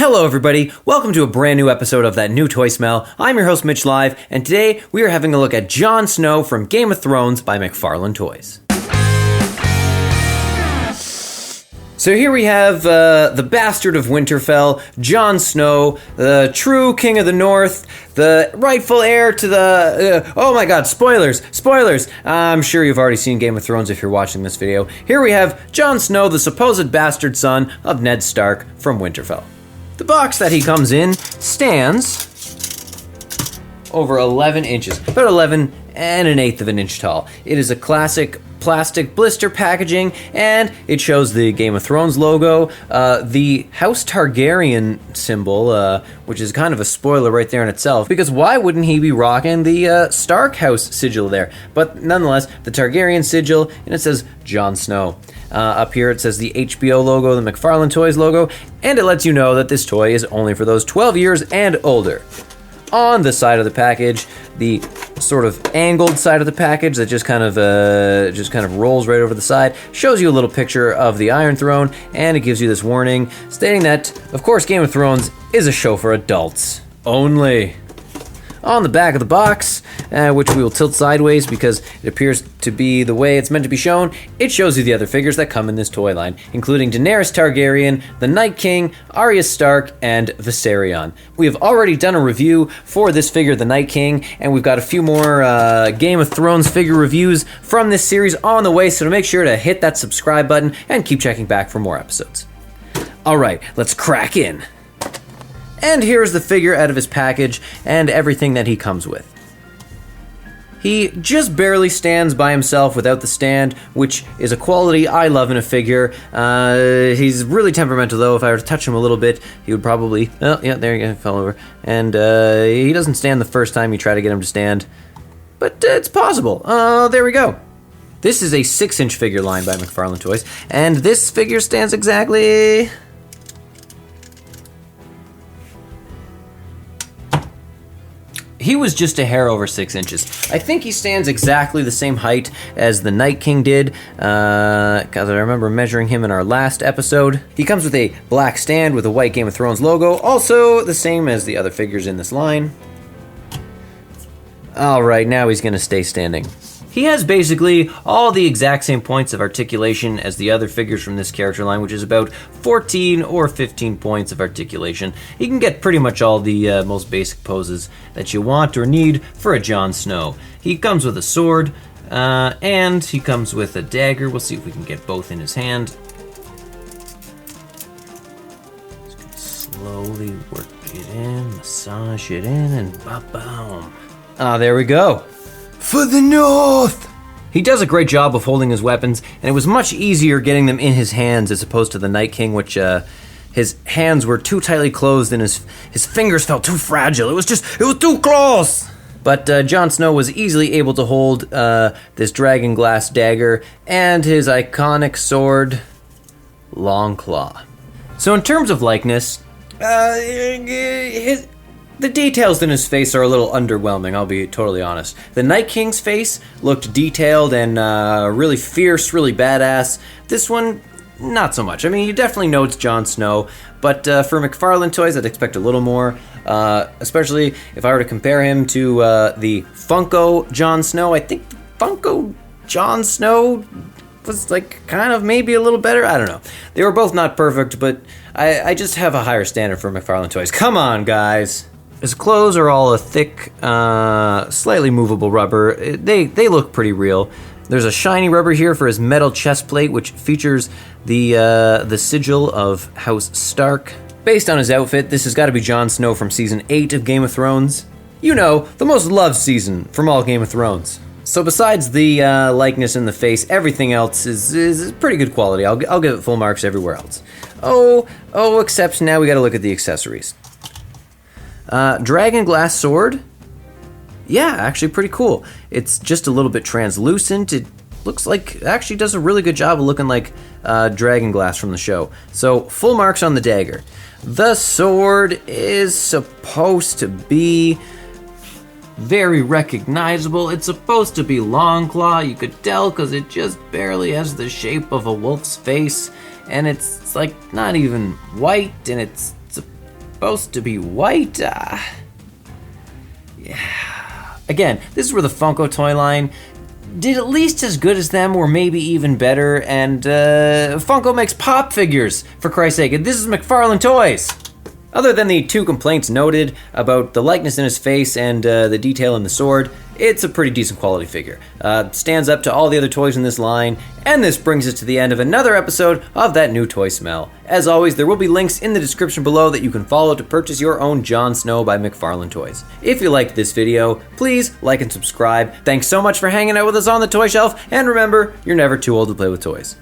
Hello everybody, welcome to a brand new episode of That New Toy Smell. I'm your host Mitch Live, and today we are having a look at Jon Snow from Game of Thrones by McFarlane Toys. So here we have the bastard of Winterfell, Jon Snow, the true king of the North, the rightful heir to the... oh my god, spoilers! I'm sure you've already seen Game of Thrones if you're watching this video. Here we have Jon Snow, the supposed bastard son of Ned Stark from Winterfell. The box that he comes in stands over 11 inches, about 11 and an eighth of an inch tall. It is a classic plastic blister packaging, and it shows the Game of Thrones logo, the House Targaryen symbol, which is kind of a spoiler right there in itself, because why wouldn't he be rocking the Stark House sigil there? But nonetheless, the Targaryen sigil, and it says Jon Snow. Up here it says the HBO logo, the McFarlane Toys logo, and it lets you know that this toy is only for those 12 years and older. On the side of the package, the sort of angled side of the package that just kind of rolls right over the side, shows you a little picture of the Iron Throne, and it gives you this warning stating that, of course, Game of Thrones is a show for adults only. On the back of the box, which we will tilt sideways because it appears to be the way it's meant to be shown, it shows you the other figures that come in this toy line, including Daenerys Targaryen, the Night King, Arya Stark, and Viserion. We have already done a review for this figure, the Night King, and we've got a few more Game of Thrones figure reviews from this series on the way, so make sure to hit that subscribe button and keep checking back for more episodes. Alright, let's crack in. And here's the figure out of his package and everything that he comes with. He just barely stands by himself without the stand, which is a quality I love in a figure. He's really temperamental though. If I were to touch him a little bit, he would probably... oh, yeah, there you go, fell over. And he doesn't stand the first time you try to get him to stand. But it's possible. There we go. This is a 6-inch figure line by McFarlane Toys, and this figure stands exactly... he was just a hair over 6 inches. I think he stands exactly the same height as the Night King did, because I remember measuring him in our last episode. He comes with a black stand with a white Game of Thrones logo, also the same as the other figures in this line. Alright, now he's gonna stay standing. He has basically all the exact same points of articulation as the other figures from this character line, which is about 14 or 15 points of articulation. He can get pretty much all the most basic poses that you want or need for a Jon Snow. He comes with a sword, and he comes with a dagger. We'll see if we can get both in his hand. Just gonna slowly work it in, massage it in, and ba-boom. Ah, there we go. For the North! He does a great job of holding his weapons, and it was much easier getting them in his hands as opposed to the Night King, which his hands were too tightly closed and his fingers felt too fragile. It was too close! But Jon Snow was easily able to hold this Dragonglass dagger and his iconic sword, Longclaw. So in terms of likeness, the details in his face are a little underwhelming, I'll be totally honest. The Night King's face looked detailed and really fierce, really badass. This one, not so much. I mean, you definitely know it's Jon Snow, but for McFarlane Toys, I'd expect a little more, especially if I were to compare him to the Funko Jon Snow. I think the Funko Jon Snow was like kind of maybe a little better. I don't know. They were both not perfect, but I just have a higher standard for McFarlane Toys. Come on, guys. His clothes are all a thick, slightly movable rubber. They look pretty real. There's a shiny rubber here for his metal chest plate, which features the sigil of House Stark. Based on his outfit, this has got to be Jon Snow from Season 8 of Game of Thrones. You know, the most loved season from all Game of Thrones. So besides the likeness in the face, everything else is pretty good quality. I'll give it full marks everywhere else. Oh, except now we got to look at the accessories. Dragonglass sword. Yeah, actually pretty cool. It's just a little bit translucent. It looks like it actually does a really good job of looking like Dragonglass from the show. So full marks on the dagger. The sword is supposed to be very recognizable. It's supposed to be Longclaw. You could tell because it just barely has the shape of a wolf's face, and it's like not even white, and it's supposed to be white. Again, this is where the Funko toy line did at least as good as them, or maybe even better, and Funko makes pop figures, for Christ's sake, and this is McFarlane Toys! Other than the 2 complaints noted about the likeness in his face and the detail in the sword, it's a pretty decent quality figure. Stands up to all the other toys in this line, and this brings us to the end of another episode of That New Toy Smell. As always, there will be links in the description below that you can follow to purchase your own Jon Snow by McFarlane Toys. If you liked this video, please like and subscribe. Thanks so much for hanging out with us on The Toy Shelf, and remember, you're never too old to play with toys.